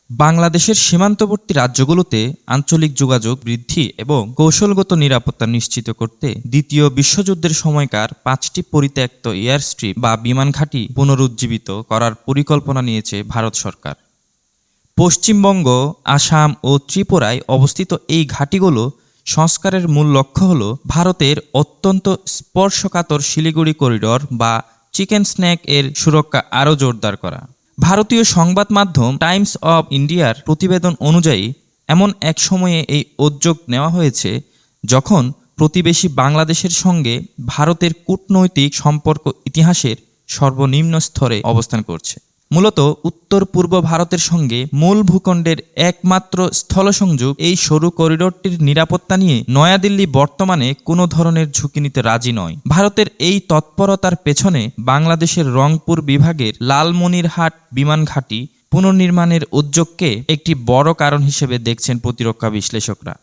বাংলাদেশের সীমান্তবর্তী রাজ্যগুলোতে আঞ্চলিক যোগাযোগ বৃদ্ধি এবং কৌশলগত নিরাপত্তা নিশ্চিত করতে দ্বিতীয় বিশ্বযুদ্ধের সময়কার 5টি পরিত্যক্ত এয়ার স্ট্রিপ বা বিমান ঘাঁটি পুনরুজ্জীবিত করার পরিকল্পনা নিয়েছে ভারত সরকার। পশ্চিমবঙ্গ, আসাম ও ত্রিপুরায় অবস্থিত এই ঘাঁটিগুলো সংস্কারের মূল লক্ষ্য হল ভারতের অত্যন্ত স্পর্শকাতর শিলিগুড়ি করিডোর বা চিকেন স্ন্যাক এর সুরক্ষা আরও জোরদার করা। ভারতীয় সংবাদ মাধ্যম টাইমস অব ইন্ডিয়ার প্রতিবেদন অনুযায়ী এমন এক সময়ে এই উদ্যোগ নেওয়া হয়েছে যখন প্রতিবেশী বাংলাদেশের সঙ্গে ভারতের কূটনৈতিক সম্পর্ক ইতিহাসের সর্বনিম্ন স্তরে অবস্থান করছে। মূলত উত্তর পূর্ব ভারতের সঙ্গে মূল ভূখণ্ডের একমাত্র স্থল সংযোগ এই সরু করিডোরটির নিরাপত্তা নিয়ে নয়াদিল্লি বর্তমানে কোনো ধরনের ঝুঁকি নিতে রাজি নয়। ভারতের এই তৎপরতার পেছনে বাংলাদেশের রংপুর বিভাগের লালমনিরহাট বিমান ঘাঁটি পুনর্নির্মাণের উদ্যোগকে একটি বড় কারণ হিসেবে দেখছেন প্রতিরক্ষা বিশ্লেষকরা।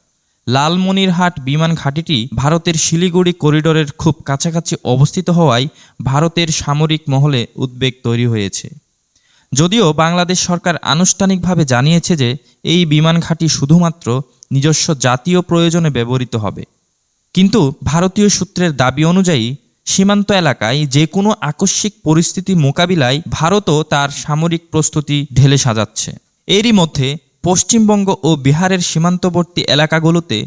লালমনিরহাট বিমান ঘাঁটিটি ভারতের শিলিগুড়ি করিডোরের খুব কাছাকাছি অবস্থিত হওয়ায় ভারতের সামরিক মহলে উদ্বেগ তৈরি হয়েছে। যদিও বাংলাদেশ সরকার আনুষ্ঠানিকভাবে জানিয়েছে যে এই বিমান ঘাঁটি শুধুমাত্র নিজস্ব জাতীয় প্রয়োজনে ব্যবহৃত হবে, কিন্তু ভারতীয় সূত্রের দাবি অনুযায়ী সীমান্ত এলাকায় যে কোনো আকস্মিক পরিস্থিতি মোকাবিলায় ভারতও তার সামরিক প্রস্তুতি ঢেলে সাজাচ্ছে। এরই মধ্যে পশ্চিমবঙ্গ ও বিহারের সীমান্তবর্তী এলাকাগুলোতে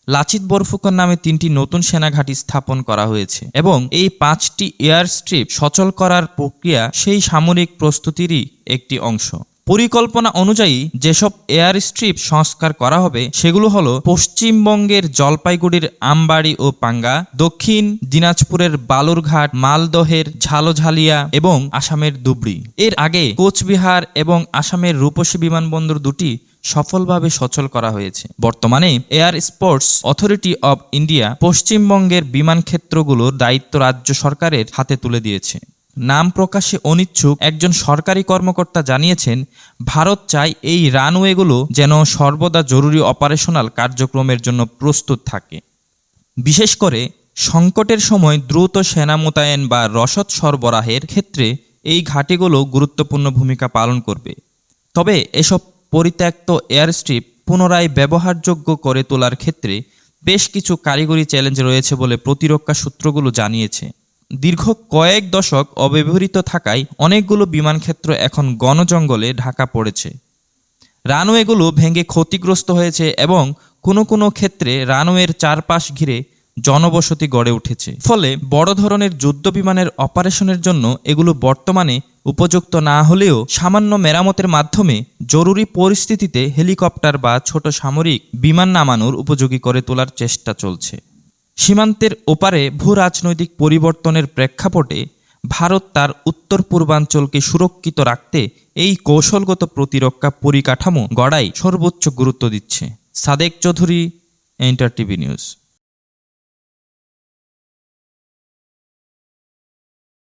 লাচিত বরফুকন নামে 3টি নতুন সেনাঘাঁটি স্থাপন করা হয়েছে এবং এই 5টি এয়ার স্ট্রিপ সচল করার প্রক্রিয়া সেই সামরিক প্রস্তুতিরই একটি অংশ। পরিকল্পনা অনুযায়ী যেসব এয়ার স্ট্রিপ সংস্কার করা হবে সেগুলো হলো পশ্চিমবঙ্গের জলপাইগুড়ির আমবাড়ি ও পাঙ্গা, দক্ষিণ দিনাজপুরের বালুরঘাট, মালদহের ঝালঝালিয়া এবং আসামের ধুবড়ি। এর আগে কোচবিহার এবং আসামের রূপসী বিমানবন্দর দুটি সফলভাবে সচল করা হয়েছে। বর্তমানে air sports authority of India পশ্চিমবঙ্গের বিমান ক্ষেত্রগুলোর দায়িত্ব রাজ্য সরকারের হাতে তুলে দিয়েছে। নাম প্রকাশে অনিচ্ছুক একজন সরকারি কর্মকর্তা জানিয়েছেন, ভারত চায় এই রানওয়েগুলো যেন সর্বদা জরুরি অপারেশনাল কার্যক্রমের জন্য প্রস্তুত থাকে। বিশেষ করে সংকটের সময় দ্রুত সেনা মোতায়েন বা রসদ সরবরাহের ক্ষেত্রে এই ঘাঁটিগুলো গুরুত্বপূর্ণ ভূমিকা পালন করবে। তবে এসব পরিত্যক্ত এয়ারস্ট্রিপ পুনরায় ব্যবহারযোগ্য করে তোলার ক্ষেত্রে বেশ কিছু কারিগরি চ্যালেঞ্জ রয়েছে বলে প্রতিরক্ষা সূত্রগুলো জানিয়েছে। দীর্ঘ কয়েক দশক অব্যবহৃত থাকায় অনেকগুলো বিমানক্ষেত্র এখন গণজঙ্গলে ঢাকা পড়েছে। রানওয়েগুলো ভেঙে ক্ষতিগ্রস্ত হয়েছে এবং কোনো ক্ষেত্রে রানওয়ের চারপাশ ঘিরে জনবসতি গড়ে উঠেছে। ফলে বড় ধরনের যুদ্ধ বিমানের অপারেশনের জন্য এগুলো বর্তমানে উপযুক্ত না হলেও সামান্য মেরামতের মাধ্যমে জরুরি পরিস্থিতিতে হেলিকপ্টার বা ছোট সামরিক বিমান নামানোর উপযোগী করে তোলার চেষ্টা চলছে। সীমান্তের ওপারে ভূ রাজনৈতিক পরিবর্তনের প্রেক্ষাপটে ভারত তার উত্তর পূর্বাঞ্চলকে সুরক্ষিত রাখতে এই কৌশলগত প্রতিরক্ষা পরিকাঠামো গড়ায় সর্বোচ্চ গুরুত্ব দিচ্ছে। Sadek Chowdhury, enter TV news.